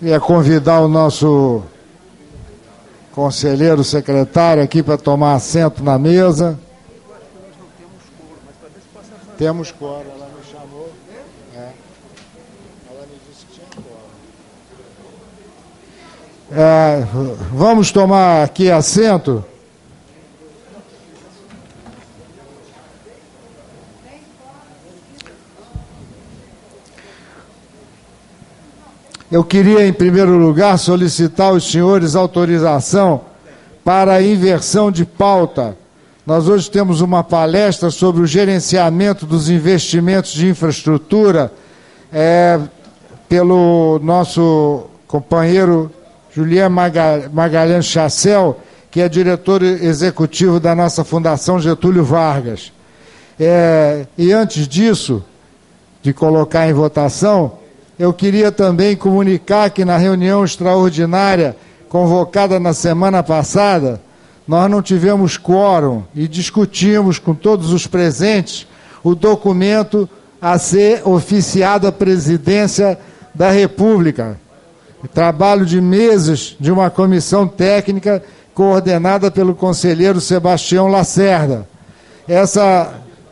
Queria convidar o nosso conselheiro secretário aqui para tomar assento na mesa. Temos quórum, ela me chamou. Ela me disse que tinha quórum. Vamos tomar aqui assento. Eu queria, em primeiro lugar, solicitar aos senhores autorização para a inversão de pauta. Nós hoje temos uma palestra sobre o gerenciamento dos investimentos de infraestrutura pelo nosso companheiro Julian Magalhães Chassel, que é diretor executivo da nossa Fundação Getúlio Vargas. E antes disso, de colocar em votação, eu queria também comunicar que na reunião extraordinária convocada na semana passada, nós não tivemos quórum e discutimos com todos os presentes o documento a ser oficiado à presidência da República. Trabalho de meses de uma comissão técnica coordenada pelo conselheiro Sebastião Lacerda.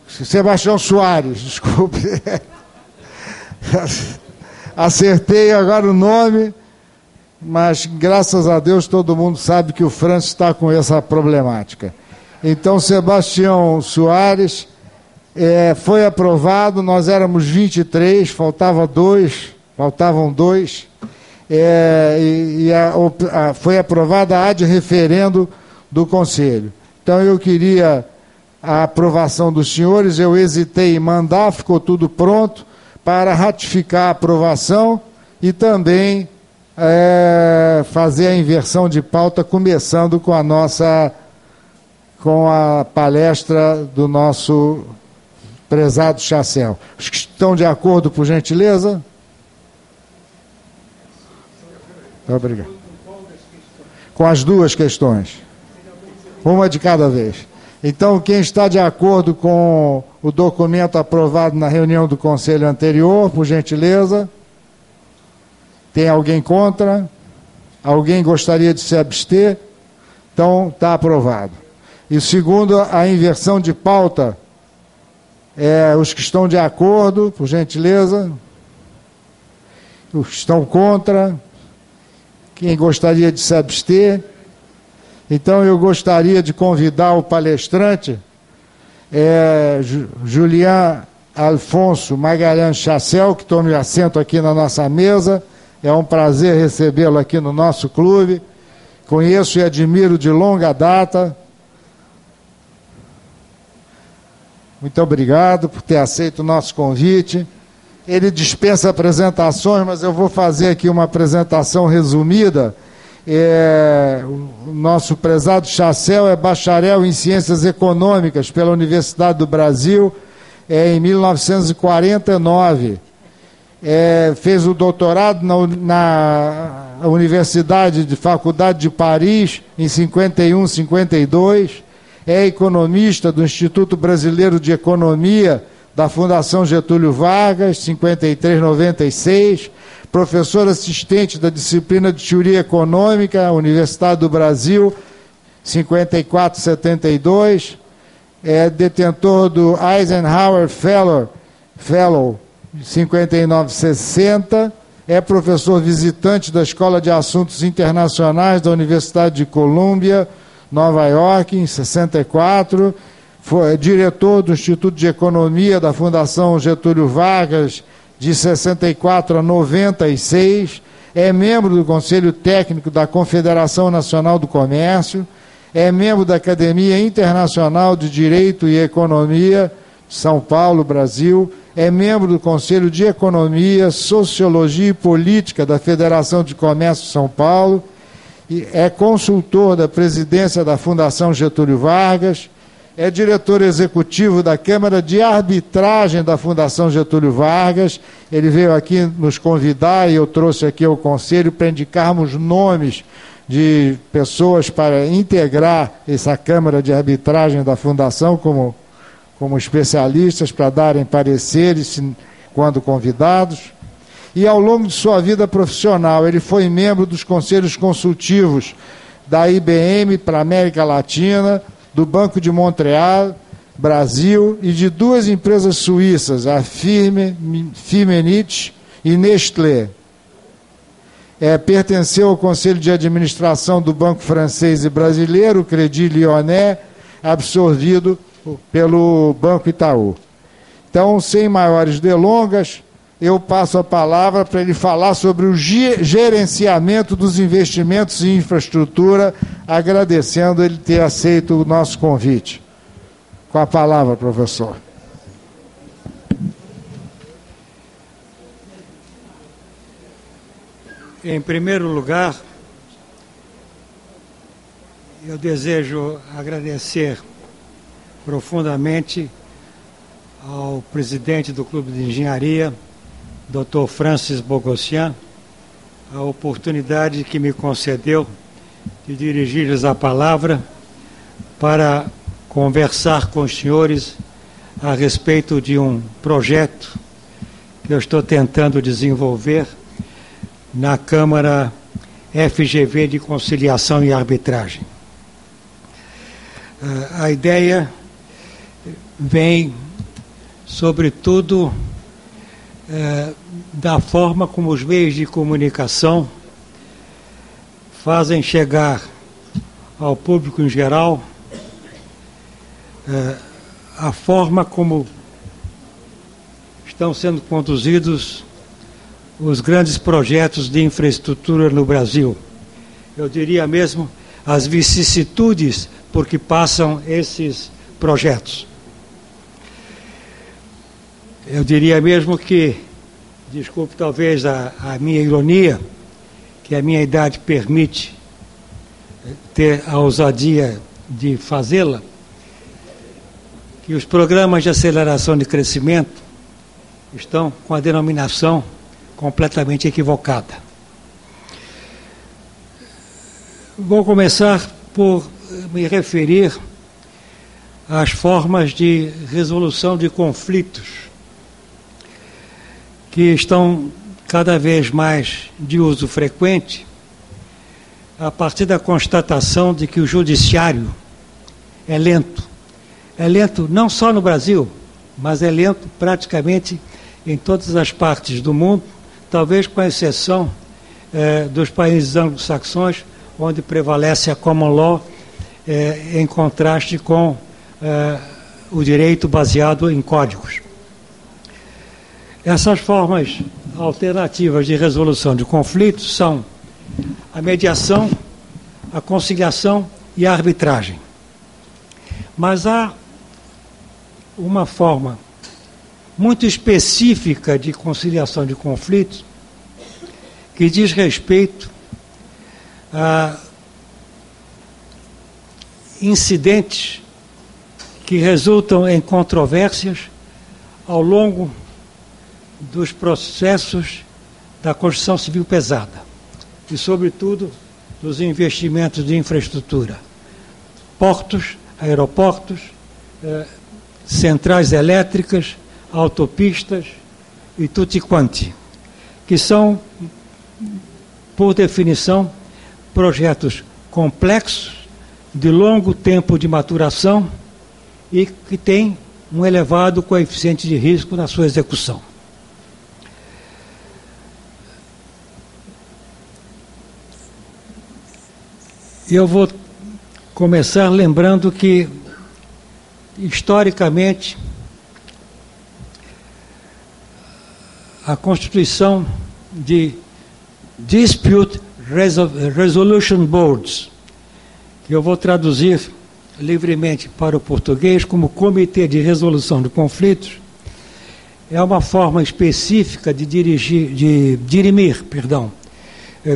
Sebastião Soares, desculpe. Acertei agora o nome, mas graças a Deus todo mundo sabe que o Francis está com essa problemática. Então, Sebastião Soares foi aprovado, nós éramos 23, faltavam dois, foi aprovada a ad referendo do Conselho. Então, eu queria a aprovação dos senhores, eu hesitei em mandar, ficou tudo pronto, para ratificar a aprovação e também fazer a inversão de pauta, começando com a palestra do nosso prezado Chassel. Os que estão de acordo, por gentileza? Obrigado. Com as duas questões. Uma de cada vez. Então, quem está de acordo com o documento aprovado na reunião do Conselho anterior, por gentileza? Tem alguém contra? Alguém gostaria de se abster? Então, está aprovado. E segundo, a inversão de pauta, os que estão de acordo, por gentileza? Os que estão contra? Quem gostaria de se abster? Então, eu gostaria de convidar o palestrante, Julian Alfonso Magalhães Chassel, que tome assento aqui na nossa mesa. É um prazer recebê-lo aqui no nosso clube. Conheço e admiro de longa data. Muito obrigado por ter aceito o nosso convite. Ele dispensa apresentações, mas eu vou fazer aqui uma apresentação resumida. O nosso prezado Chassel é bacharel em Ciências Econômicas pela Universidade do Brasil em 1949. Fez o doutorado na Faculdade de Paris em 51, 52. É economista do Instituto Brasileiro de Economia da Fundação Getúlio Vargas, 53, 96. Professor assistente da disciplina de Teoria Econômica, Universidade do Brasil, 54, 72. É detentor do Eisenhower Fellow 59, 60. É professor visitante da Escola de Assuntos Internacionais da Universidade de Colômbia, Nova York, em 64. Foi diretor do Instituto de Economia da Fundação Getúlio Vargas, de 64 a 96, é membro do Conselho Técnico da Confederação Nacional do Comércio, é membro da Academia Internacional de Direito e Economia, São Paulo, Brasil, é membro do Conselho de Economia, Sociologia e Política da Federação de Comércio de São Paulo, e é consultor da presidência da Fundação Getúlio Vargas, é diretor executivo da Câmara de Arbitragem da Fundação Getúlio Vargas. Ele veio aqui nos convidar e eu trouxe aqui ao Conselho para indicarmos nomes de pessoas para integrar essa Câmara de Arbitragem da Fundação como especialistas para darem pareceres quando convidados. E ao longo de sua vida profissional, ele foi membro dos conselhos consultivos da IBM para a América Latina, do Banco de Montreal, Brasil, e de duas empresas suíças, a Firmenich e Nestlé. Pertenceu ao Conselho de Administração do Banco Francês e Brasileiro, Crédit Lyonnais, absorvido pelo Banco Itaú. Então, sem maiores delongas, eu passo a palavra para ele falar sobre o gerenciamento dos investimentos em infraestrutura, agradecendo ele ter aceito o nosso convite. Com a palavra, professor. Em primeiro lugar, eu desejo agradecer profundamente ao presidente do Clube de Engenharia, Dr. Francis Bogossian, a oportunidade que me concedeu de dirigir-lhes a palavra para conversar com os senhores a respeito de um projeto que eu estou tentando desenvolver na Câmara FGV de Conciliação e Arbitragem. A ideia vem, sobretudo, da forma como os meios de comunicação fazem chegar ao público em geral a forma como estão sendo conduzidos os grandes projetos de infraestrutura no Brasil. Eu diria mesmo as vicissitudes por que passam esses projetos. Eu diria mesmo que, desculpe talvez a minha ironia, que a minha idade permite ter a ousadia de fazê-la, que os programas de aceleração de crescimento estão com a denominação completamente equivocada. Vou começar por me referir às formas de resolução de conflitos que estão cada vez mais de uso frequente a partir da constatação de que o judiciário é lento. É lento não só no Brasil, mas é lento praticamente em todas as partes do mundo, talvez com exceção dos países anglo-saxões, onde prevalece a common law, em contraste com o direito baseado em códigos. Essas formas alternativas de resolução de conflitos são a mediação, a conciliação e a arbitragem. Mas há uma forma muito específica de conciliação de conflitos que diz respeito a incidentes que resultam em controvérsias ao longo dos processos da construção civil pesada e, sobretudo, dos investimentos de infraestrutura, portos, aeroportos, centrais elétricas, autopistas e tutti quanti, que são, por definição, projetos complexos, de longo tempo de maturação e que têm um elevado coeficiente de risco na sua execução. Eu vou começar lembrando que, historicamente, a constituição de Dispute Resolution Boards, que eu vou traduzir livremente para o português como Comitê de Resolução de Conflitos, é uma forma específica de dirimir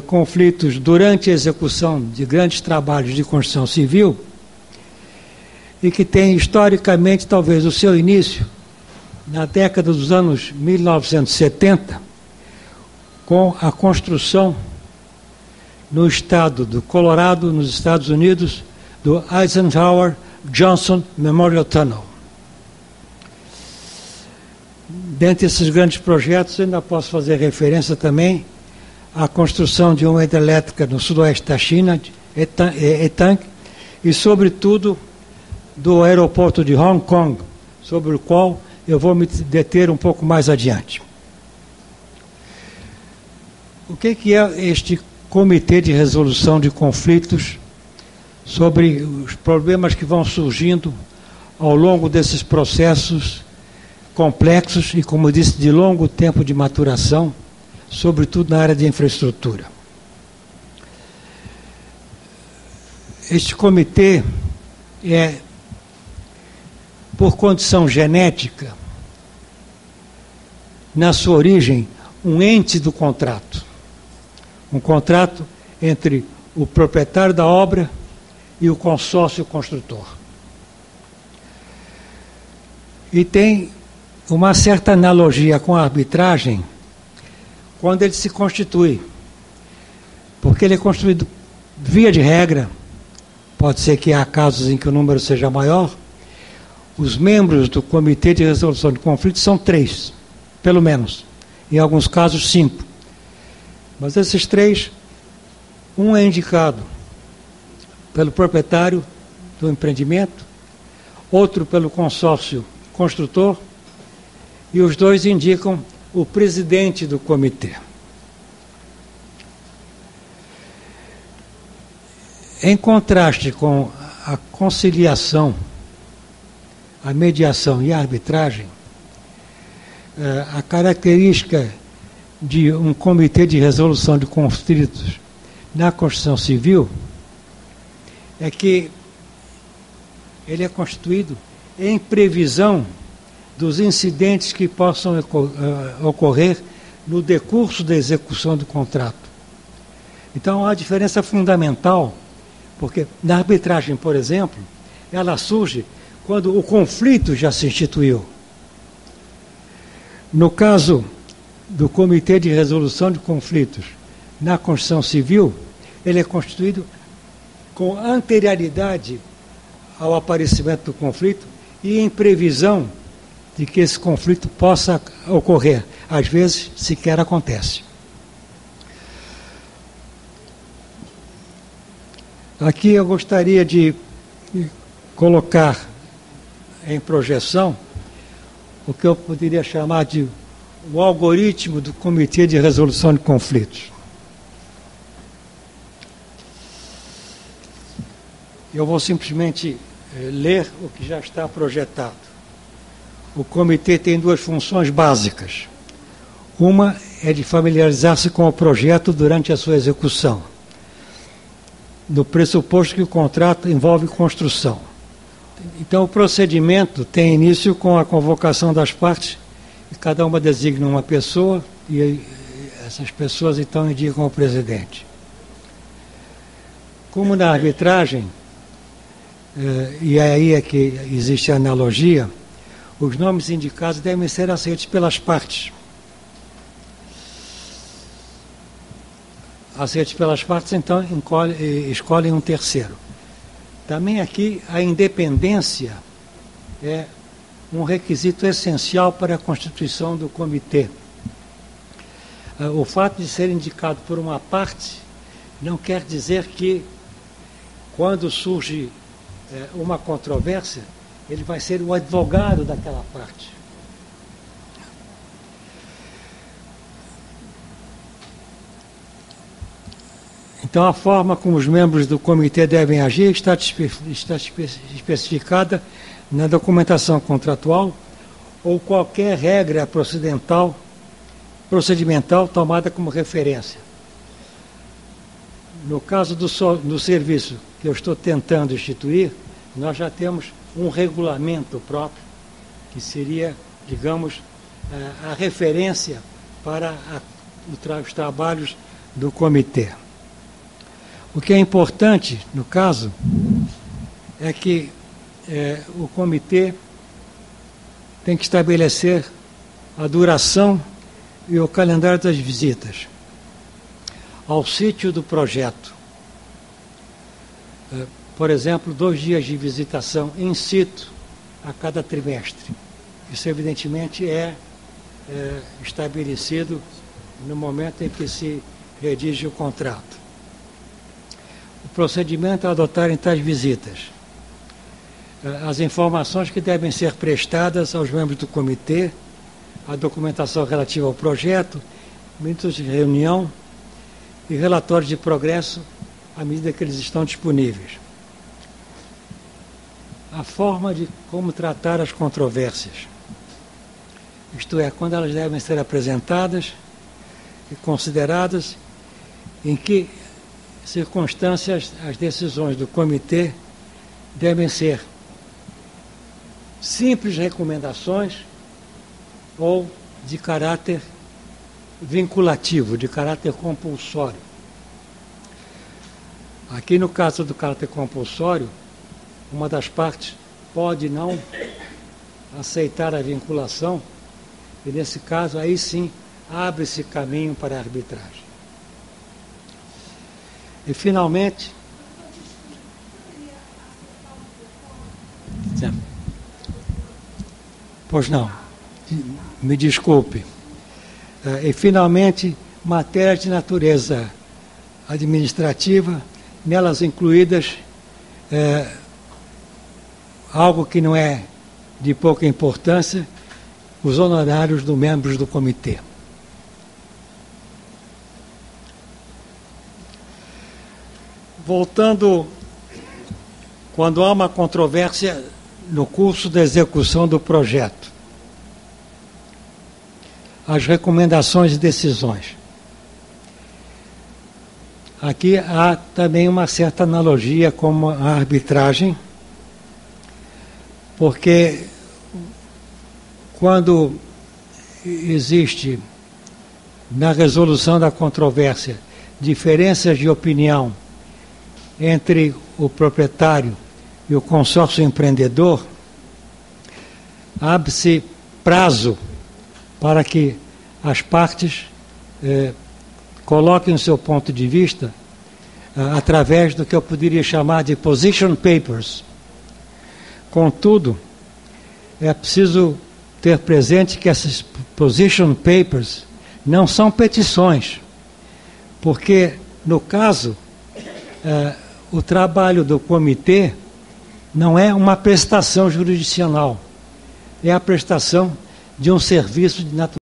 conflitos durante a execução de grandes trabalhos de construção civil e que tem historicamente talvez o seu início na década dos anos 1970 com a construção no estado do Colorado, nos Estados Unidos, do Eisenhower Johnson Memorial Tunnel. dentre esses grandes projetos, ainda posso fazer referência também à construção de uma hidrelétrica no sudoeste da China, Etang, e, sobretudo, do aeroporto de Hong Kong, sobre o qual eu vou me deter um pouco mais adiante. O que é este Comitê de Resolução de Conflitos sobre os problemas que vão surgindo ao longo desses processos complexos e, como eu disse, de longo tempo de maturação, sobretudo na área de infraestrutura? Este comitê é, por condição genética, na sua origem, um ente do contrato. Um contrato entre o proprietário da obra e o consórcio construtor. E tem uma certa analogia com a arbitragem quando ele se constitui. Porque ele é construído, via de regra, pode ser que há casos em que o número seja maior, os membros do Comitê de Resolução de Conflitos são 3, pelo menos. Em alguns casos, 5. Mas esses 3, um é indicado pelo proprietário do empreendimento, outro pelo consórcio construtor, e os 2 indicam o presidente do comitê. Em contraste com a conciliação, a mediação e a arbitragem, a característica de um comitê de resolução de conflitos na Constituição Civil é que ele é constituído em previsão dos incidentes que possam ocorrer no decurso da execução do contrato. Então, há uma diferença fundamental, porque na arbitragem, por exemplo, ela surge quando o conflito já se instituiu. No caso do Comitê de Resolução de Conflitos na Constituição Civil, ele é constituído com anterioridade ao aparecimento do conflito e em previsão de que esse conflito possa ocorrer. Às vezes, sequer acontece. Aqui eu gostaria de colocar em projeção o que eu poderia chamar de o algoritmo do Comitê de Resolução de Conflitos. Eu vou simplesmente ler o que já está projetado. O comitê tem 2 funções básicas. Uma é de familiarizar-se com o projeto durante a sua execução, no pressuposto que o contrato envolve construção. Então, o procedimento tem início com a convocação das partes, e cada uma designa uma pessoa, e essas pessoas, então, indicam o presidente. Como na arbitragem, e aí é que existe a analogia, os nomes indicados devem ser aceitos pelas partes. Aceitos pelas partes, então, escolhem um terceiro. Também aqui a independência é um requisito essencial para a constituição do comitê. O fato de ser indicado por uma parte não quer dizer que, quando surge uma controvérsia, ele vai ser o advogado daquela parte. Então, a forma como os membros do comitê devem agir está especificada na documentação contratual ou qualquer regra procedimental tomada como referência. No caso do serviço que eu estou tentando instituir, nós já temos um regulamento próprio, que seria, digamos, a referência para os trabalhos do comitê. O que é importante, no caso, é que o comitê tem que estabelecer a duração e o calendário das visitas ao sítio do projeto. Por exemplo, 2 dias de visitação in situ a cada trimestre. Isso, evidentemente, é estabelecido no momento em que se redige o contrato. O procedimento a adotar em tais visitas. As informações que devem ser prestadas aos membros do comitê, a documentação relativa ao projeto, minutos de reunião e relatórios de progresso à medida que eles estão disponíveis. A forma de como tratar as controvérsias, isto é, quando elas devem ser apresentadas e consideradas, em que circunstâncias as decisões do comitê devem ser simples recomendações ou de caráter vinculativo, de caráter compulsório. Aqui no caso do caráter compulsório, uma das partes pode não aceitar a vinculação e nesse caso aí sim abre-se caminho para a arbitragem. E finalmente, pois não, me desculpe. E finalmente, matérias de natureza administrativa, nelas incluídas algo que não é de pouca importância, os honorários dos membros do comitê. Voltando, quando há uma controvérsia no curso da execução do projeto, as recomendações e decisões. Aqui há também uma certa analogia com a arbitragem, porque quando existe na resolução da controvérsia diferenças de opinião entre o proprietário e o consórcio empreendedor, abre-se prazo para que as partes coloquem o seu ponto de vista através do que eu poderia chamar de position papers. Contudo, é preciso ter presente que essas position papers não são petições, porque, no caso, o trabalho do comitê não é uma prestação jurisdicional, é a prestação de um serviço de natureza